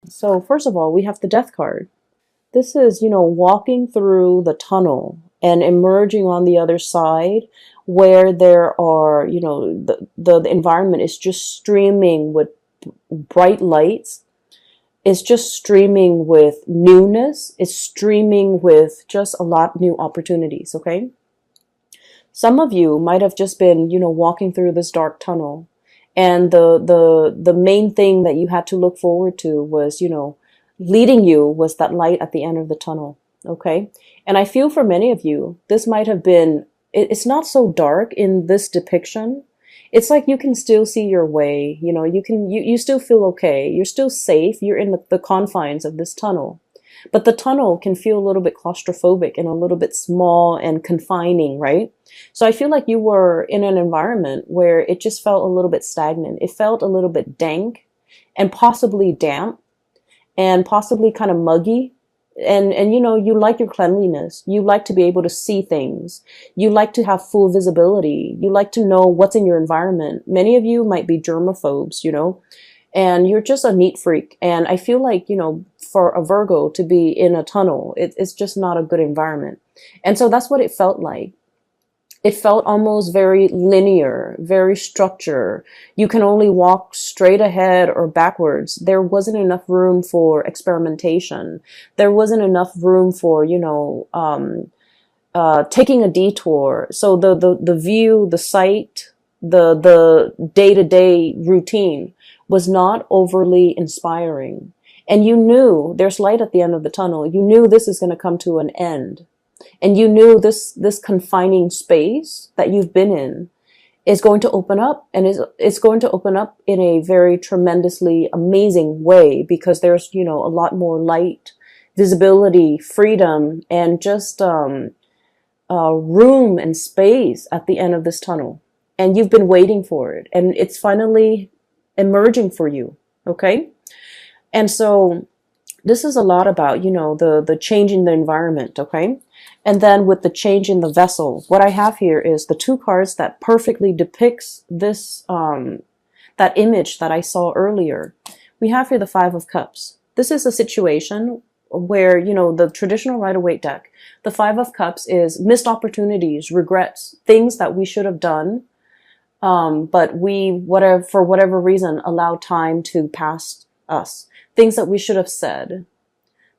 So first of all, we have the death card. This is, walking through the tunnel and emerging on the other side where there are, the environment is just streaming with bright lights. It's just streaming with newness. It's streaming with just a lot new opportunities, okay? Some of you might have just been, walking through this dark tunnel, and the main thing that you had to look forward to was, leading you was that light at the end of the tunnel, okay? And I feel for many of you, this might have been, it's not so dark in this depiction. It's like you can still see your way, you still feel okay. You're still safe. You're in the confines of this tunnel. But the tunnel can feel a little bit claustrophobic and a little bit small and confining, right? So I feel like you were in an environment where it just felt a little bit stagnant. It felt a little bit dank and possibly damp and possibly kind of muggy. And you like your cleanliness. You like to be able to see things. You like to have full visibility. You like to know what's in your environment. Many of you might be germaphobes, and you're just a neat freak. And I feel like, for a Virgo to be in a tunnel, it's just not a good environment. And so that's what it felt like. It felt almost very linear, very structured. You can only walk straight ahead or backwards. There wasn't enough room for experimentation. There wasn't enough room for, taking a detour. So the view, the sight, the day-to-day routine was not overly inspiring. And you knew there's light at the end of the tunnel. You knew this is going to come to an end. And you knew this confining space that you've been in is going to open up, and it's going to open up in a very tremendously amazing way, because there's, a lot more light, visibility, freedom, and just room and space at the end of this tunnel. And you've been waiting for it, and it's finally emerging for you, okay? And so this is a lot about, the change in the environment, okay? And then with the change in the vessel, what I have here is the two cards that perfectly depicts this, that image that I saw earlier. We have here the Five of Cups. This is a situation where, the traditional Rider-Waite deck, the Five of Cups is missed opportunities, regrets, things that we should have done, but we, for whatever reason, allowed time to pass us. Things that we should have said,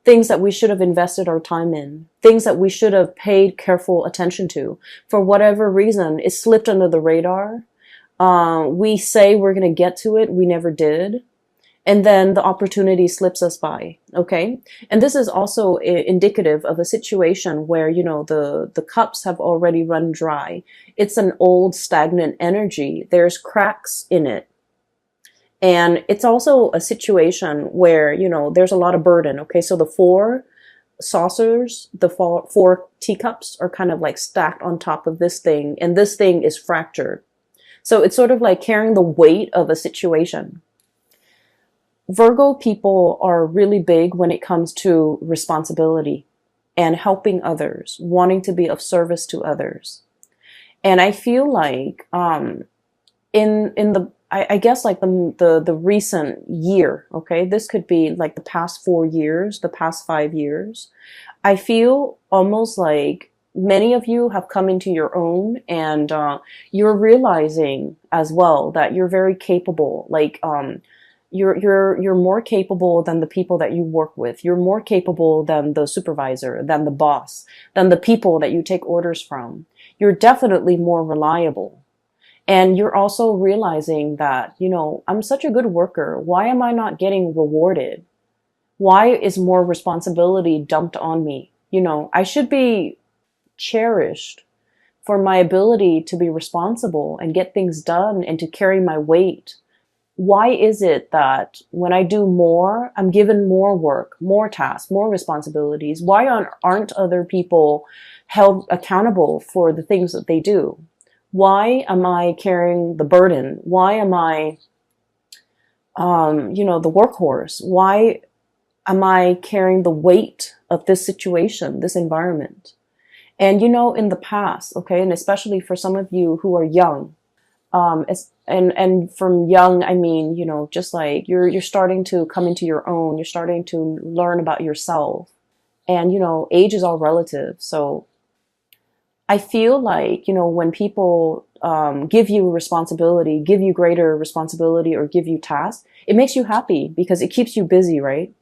things that we should have invested our time in, things that we should have paid careful attention to. For whatever reason, it slipped under the radar. We say we're going to get to it. We never did. And then the opportunity slips us by. Okay. And this is also indicative of a situation where, the cups have already run dry. It's an old stagnant energy. There's cracks in it. And it's also a situation where, there's a lot of burden. Okay. So the four saucers, the four teacups are kind of like stacked on top of this thing. And this thing is fractured. So it's sort of like carrying the weight of a situation. Virgo people are really big when it comes to responsibility and helping others, wanting to be of service to others. And I feel like, I guess like the recent year, okay, this could be like the past 4 years, the past 5 years. I feel almost like many of you have come into your own, and you're realizing as well that you're very capable. Like you're more capable than the people that you work with. You're more capable than the supervisor, than the boss, than the people that you take orders from. You're definitely more reliable. And you're also realizing that, I'm such a good worker. Why am I not getting rewarded? Why is more responsibility dumped on me? I should be cherished for my ability to be responsible and get things done and to carry my weight. Why is it that when I do more, I'm given more work, more tasks, more responsibilities? Why aren't other people held accountable for the things that they do? Why am I carrying the burden? Why am I, the workhorse? Why am I carrying the weight of this situation, this environment? And, in the past, okay, and especially for some of you who are young, And from young, I mean, just like you're starting to come into your own, you're starting to learn about yourself. And, age is all relative. So I feel like, when people give you responsibility, give you greater responsibility, or give you tasks, it makes you happy because it keeps you busy, right?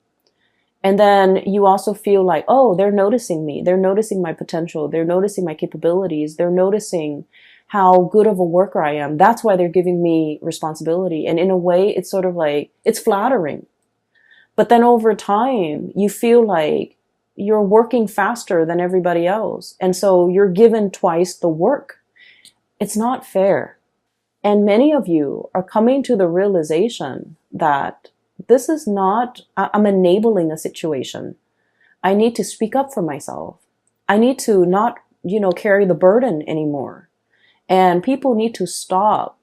And then you also feel like, oh, they're noticing me. They're noticing my potential. They're noticing my capabilities. They're noticing how good of a worker I am. That's why they're giving me responsibility. And in a way, it's sort of like, it's flattering. But then over time, you feel like you're working faster than everybody else. And so you're given twice the work. It's not fair. And many of you are coming to the realization that this is not, I'm enabling a situation. I need to speak up for myself. I need to not, carry the burden anymore. And people need to stop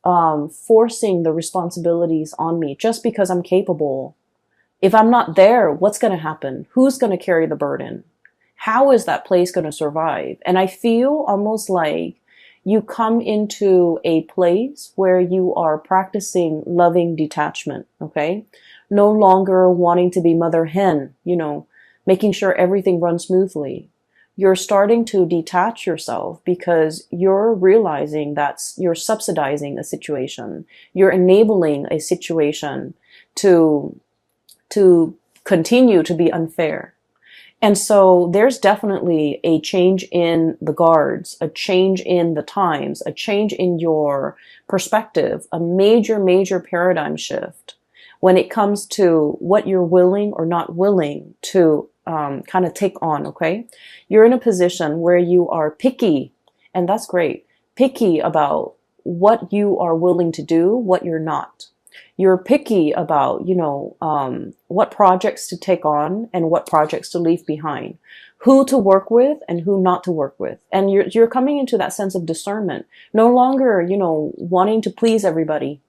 forcing the responsibilities on me just because I'm capable. If I'm not there, what's going to happen? Who's going to carry the burden? How is that place going to survive? And I feel almost like you come into a place where you are practicing loving detachment, okay? No longer wanting to be mother hen, making sure everything runs smoothly. You're starting to detach yourself because you're realizing that you're subsidizing a situation. You're enabling a situation to continue to be unfair. And so there's definitely a change in the guards, a change in the times, a change in your perspective, a major, major paradigm shift when it comes to what you're willing or not willing to kind of take on, okay? You're in a position where you are picky, and that's great, picky about what you are willing to do, what you're not. You're picky about, what projects to take on and what projects to leave behind, who to work with and who not to work with. And you're coming into that sense of discernment, no longer, wanting to please everybody.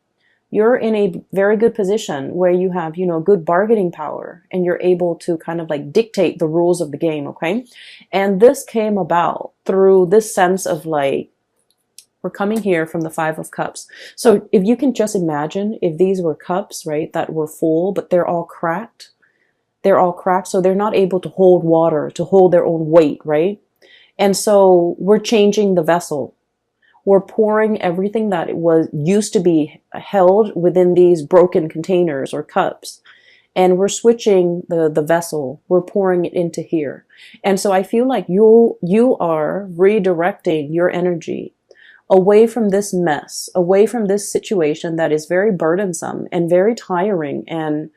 You're in a very good position where you have, good bargaining power and you're able to kind of like dictate the rules of the game. Okay. And this came about through this sense of like, we're coming here from the Five of Cups. So if you can just imagine if these were cups, right, that were full, but they're all cracked. They're all cracked. So they're not able to hold water, to hold their own weight, right? And so we're changing the vessel. We're pouring everything that it was used to be held within these broken containers or cups. And we're switching the vessel. We're pouring it into here. And so I feel like you are redirecting your energy away from this mess, away from this situation that is very burdensome and very tiring and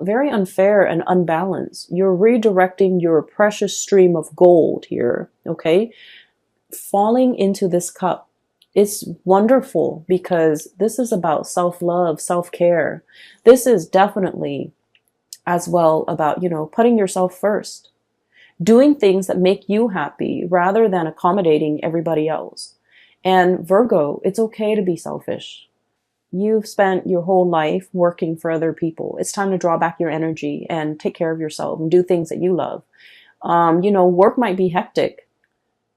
very unfair and unbalanced. You're redirecting your precious stream of gold here, okay? Falling into this cup. It's wonderful because this is about self-love, self-care. This is definitely as well about, putting yourself first, doing things that make you happy rather than accommodating everybody else. And Virgo, it's okay to be selfish. You've spent your whole life working for other people. It's time to draw back your energy and take care of yourself and do things that you love. Work might be hectic.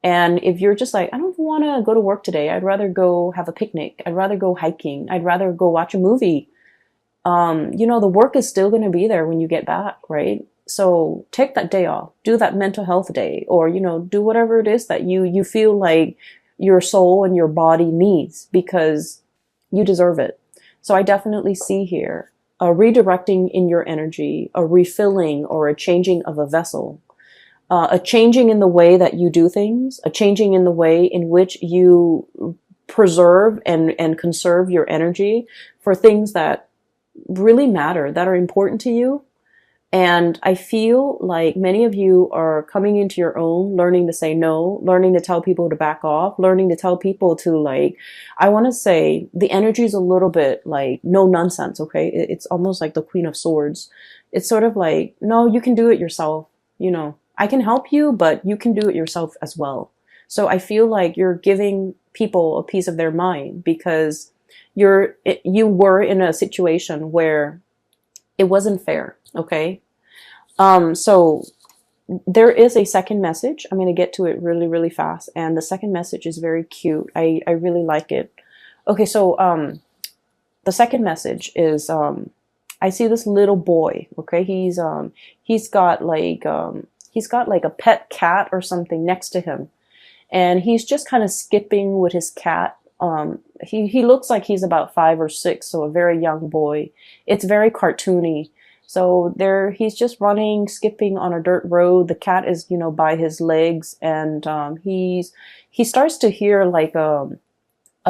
And if you're just like, I don't want to go to work today. I'd rather go have a picnic. I'd rather go hiking. I'd rather go watch a movie. The work is still going to be there when you get back, right? So take that day off, do that mental health day, or, do whatever it is that you feel like your soul and your body needs because you deserve it. So I definitely see here a redirecting in your energy, a refilling or a changing of a vessel, a changing in the way that you do things, a changing in the way in which you preserve and conserve your energy for things that really matter, that are important to you. And I feel like many of you are coming into your own, learning to say no, learning to tell people to back off, learning to tell people to like, I want to say the energy is a little bit like no nonsense. Okay. It's almost like the Queen of Swords. It's sort of like, no, you can do it yourself. I can help you, but you can do it yourself as well. So I feel like you're giving people a piece of their mind because you were in a situation where it wasn't fair. Okay. So there is a second message. I'm going to get to it really, really fast. And the second message is very cute. I really like it. Okay, so the second message is I see this little boy. Okay, he's got like a pet cat or something next to him, and he's just kind of skipping with his cat. He looks like he's about 5 or 6, so a very young boy. It's very cartoony. So there, he's just running, skipping on a dirt road. The cat is, by his legs, and he starts to hear like a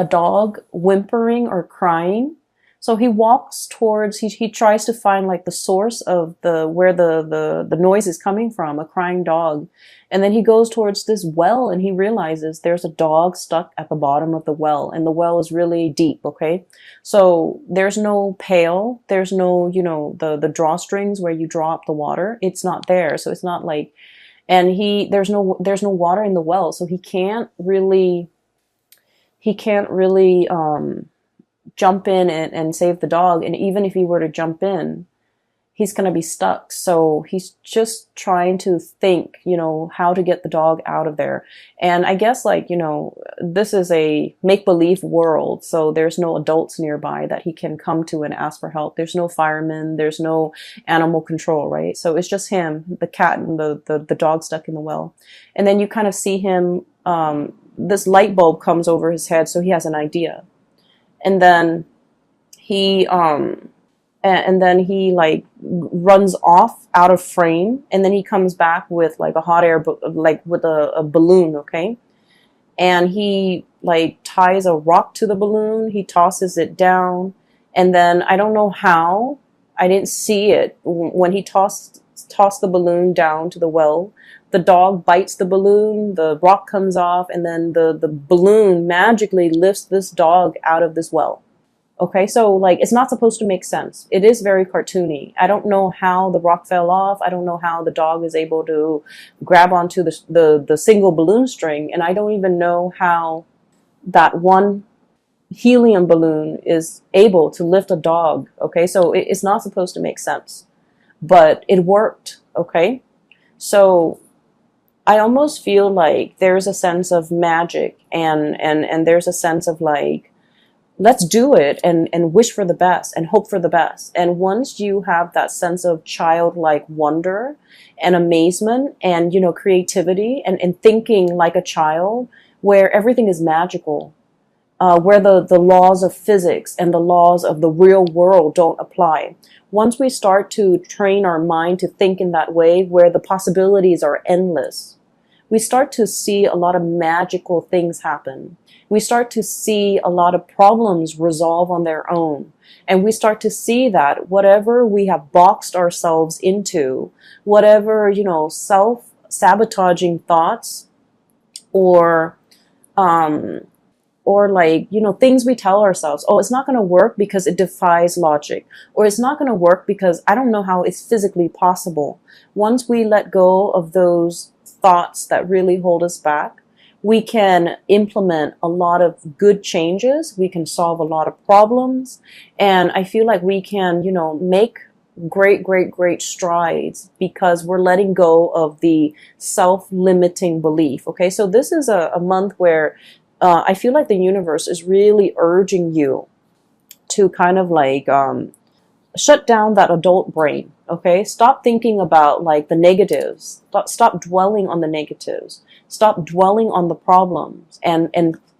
dog whimpering or crying. So he walks towards, he tries to find like the source of where the noise is coming from, a crying dog. And then he goes towards this well and he realizes there's a dog stuck at the bottom of the well, and the well is really deep, okay? So there's no pail, there's no, the drawstrings where you draw up the water. It's not there. So it's not like, and there's no water in the well, so he can't really jump in and save the dog. And even if he were to jump in, he's going to be stuck. So he's just trying to think, how to get the dog out of there. And I guess this is a make-believe world. So there's no adults nearby that he can come to and ask for help. There's no firemen. There's no animal control, right? So it's just him, the cat, and the dog stuck in the well. And then you kind of see him, this light bulb comes over his head. So he has an idea. And then he like runs off out of frame, and then he comes back with like a hot air, like with a balloon, okay? And he like ties a rock to the balloon, he tosses it down, and then I don't know how, I didn't see it, when he tossed the balloon down to the well, the dog bites the balloon, the rock comes off, and then the balloon magically lifts this dog out of this well. Okay, so like it's not supposed to make sense. It is very cartoony. I don't know how the rock fell off. I don't know how the dog is able to grab onto the single balloon string, and I don't even know how that one helium balloon is able to lift a dog. Okay, so it's not supposed to make sense, but it worked. Okay, so I almost feel like there's a sense of magic, and there's a sense of like, let's do it and wish for the best and hope for the best. And once you have that sense of childlike wonder and amazement and, creativity and thinking like a child, where everything is magical, where the laws of physics and the laws of the real world don't apply. Once we start to train our mind to think in that way, where the possibilities are endless, we start to see a lot of magical things happen. We start to see a lot of problems resolve on their own. And we start to see that whatever we have boxed ourselves into, whatever, self-sabotaging thoughts or like, things we tell ourselves, oh, it's not going to work because it defies logic, or it's not going to work because I don't know how it's physically possible. Once we let go of those thoughts that really hold us back, we can implement a lot of good changes. We can solve a lot of problems. And I feel like we can, make great strides because we're letting go of the self-limiting belief. Okay, so this is a month where I feel like the universe is really urging you to kind of like shut down that adult brain. Okay, stop thinking about like the negatives. Stop dwelling on the negatives. Stop dwelling on the problems and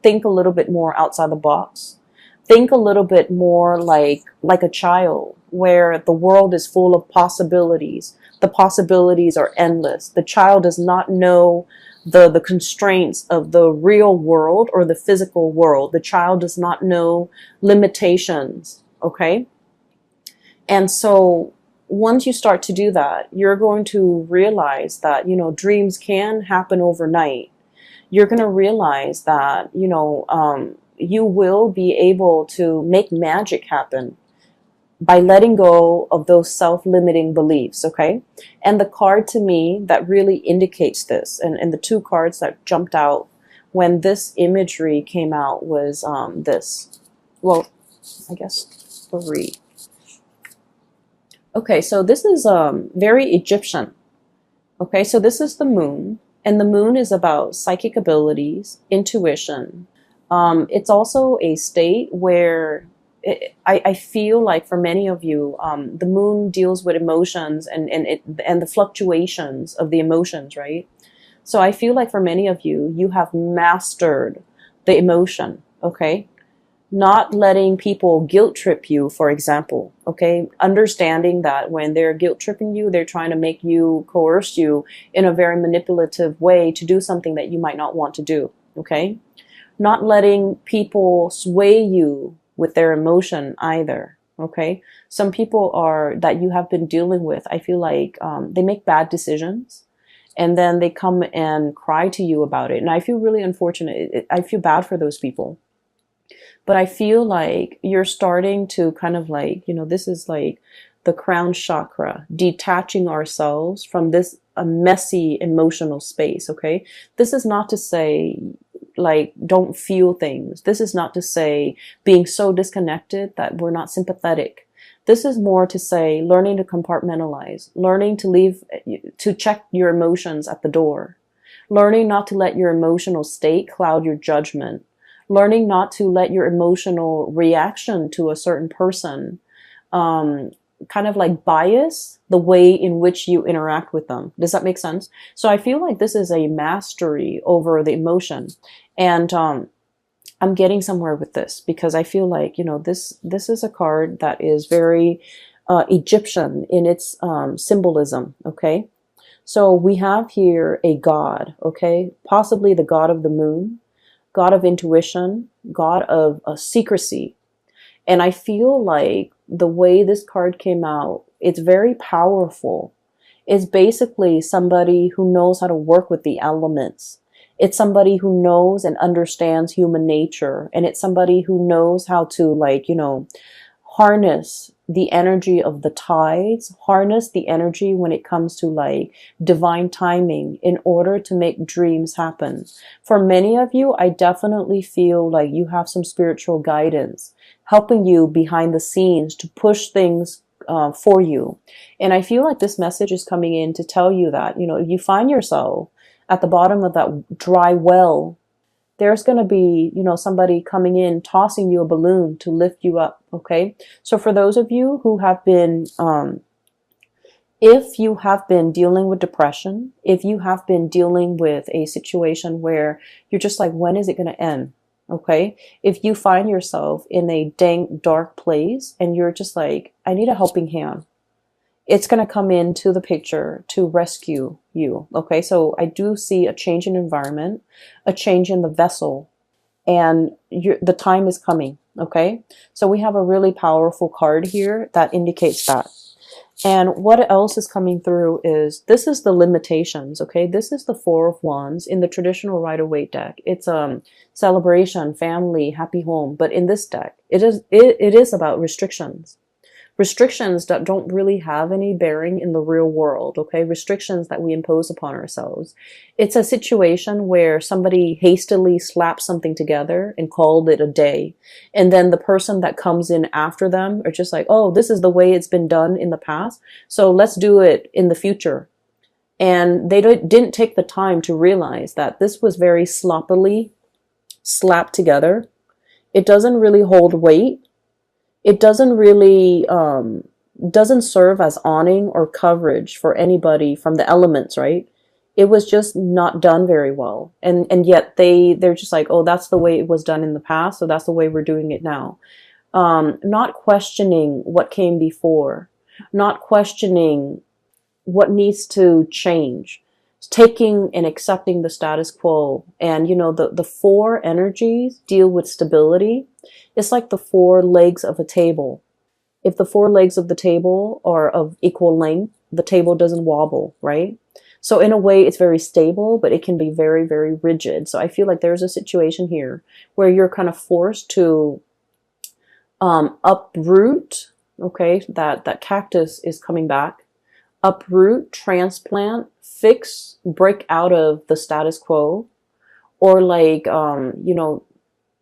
think a little bit more outside the box. Think a little bit more like a child, where the world is full of possibilities. The possibilities are endless. The child does not know the constraints of the real world or the physical world. The child does not know limitations, okay? And so once you start to do that, you're going to realize that, dreams can happen overnight. You're going to realize that, you will be able to make magic happen by letting go of those self-limiting beliefs, okay? And the card to me that really indicates this, and the two cards that jumped out when this imagery came out was this. Well, I guess 3. Okay, so this is very Egyptian. Okay, so this is the moon, and the moon is about psychic abilities, intuition, It's also a state where I feel like for many of you, the moon deals with emotions and the fluctuations of the emotions, right? So I feel like for many of you, you have mastered the emotion, okay? Not letting people guilt trip you, for example, okay? Understanding that when they're guilt tripping you, they're trying to make you, coerce you in a very manipulative way to do something that you might not want to do, okay? Not letting people sway you with their emotion either, okay? Some people are that you have been dealing with, I feel like they make bad decisions and then they come and cry to you about it. And I feel really unfortunate. I feel bad for those people. But I feel like you're starting to kind of like, this is like the crown chakra, detaching ourselves from this a messy emotional space, okay? This is not to say like don't feel things. This is not to say being so disconnected that we're not sympathetic. This is more to say learning to compartmentalize, learning to to check your emotions at the door, learning not to let your emotional state cloud your judgment, learning not to let your emotional reaction to a certain person kind of like bias the way in which you interact with them. Does that make sense? So I feel like this is a mastery over the emotion. And I'm getting somewhere with this because I feel like, this is a card that is very Egyptian in its symbolism, okay? So we have here a god, okay? Possibly the god of the moon, god of intuition, god of secrecy. And I feel like the way this card came out, it's very powerful. It's basically somebody who knows how to work with the elements. It's somebody who knows and understands human nature. And it's somebody who knows how to harness the energy of the tides, harness the energy when it comes to like divine timing in order to make dreams happen. For many of you, I definitely feel like you have some spiritual guidance helping you behind the scenes to push things for you. And I feel like this message is coming in to tell you that, if you find yourself at the bottom of that dry well, there's going to be, somebody coming in, tossing you a balloon to lift you up. Okay. So for those of you who have been, if you have been dealing with depression, if you have been dealing with a situation where you're just like, when is it going to end? Okay. If you find yourself in a dank, dark place and you're just like, I need a helping hand, it's going to come into the picture to rescue you. Okay. So I do see a change in environment, a change in the vessel, and the time is coming. Okay. So we have a really powerful card here that indicates that. And what else is coming through is, this is the limitations, okay? This is the Four of Wands in the traditional Rider-Waite deck. It's celebration, family, happy home. But in this deck, it is about restrictions. Restrictions that don't really have any bearing in the real world, okay? Restrictions that we impose upon ourselves. It's a situation where somebody hastily slapped something together and called it a day. And then the person that comes in after them are just like, oh, this is the way it's been done in the past, so let's do it in the future. And they didn't take the time to realize that this was very sloppily slapped together. It doesn't really hold weight. It doesn't really, doesn't serve as awning or coverage for anybody from the elements, right? It was just not done very well. And yet they're just like, oh, that's the way it was done in the past, so that's the way we're doing it now. Not questioning what came before, not questioning what needs to change, taking and accepting the status quo. And the four energies deal with stability. It's like the four legs of a table. If the four legs of the table are of equal length, the table doesn't wobble, right? So in a way, it's very stable, but it can be very, very rigid. So I feel like there's a situation here where you're kind of forced to uproot, okay, that cactus is coming back, uproot, transplant, fix, break out of the status quo, or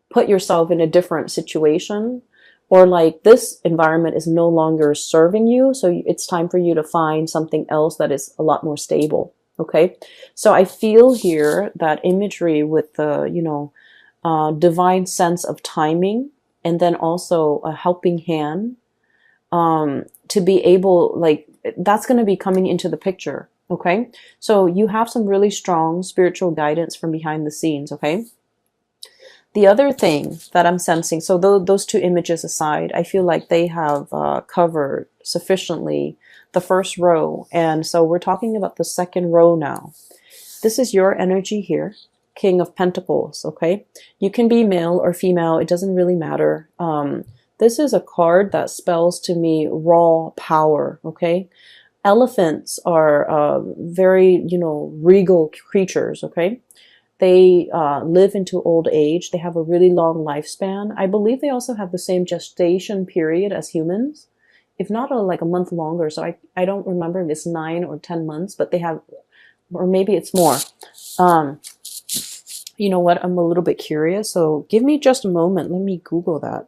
put yourself in a different situation, or like this environment is no longer serving you, so it's time for you to find something else that is a lot more stable. Okay, so I feel here that imagery with the divine sense of timing, and then also a helping hand, to be able, like, that's going to be coming into the picture. Okay. So you have some really strong spiritual guidance from behind the scenes. Okay. The other thing that I'm sensing, so those two images aside, I feel like they have covered sufficiently the first row. And so we're talking about the second row now. This is your energy here, King of Pentacles, okay? You can be male or female, it doesn't really matter. This is a card that spells to me raw power, okay? Elephants are very, regal creatures, okay? They live into old age. They have a really long lifespan. I believe they also have the same gestation period as humans, if not like a month longer. So I don't remember if it's 9 or 10 months, but they have, or maybe it's more. You know what? I'm a little bit curious. So give me just a moment. Let me Google that.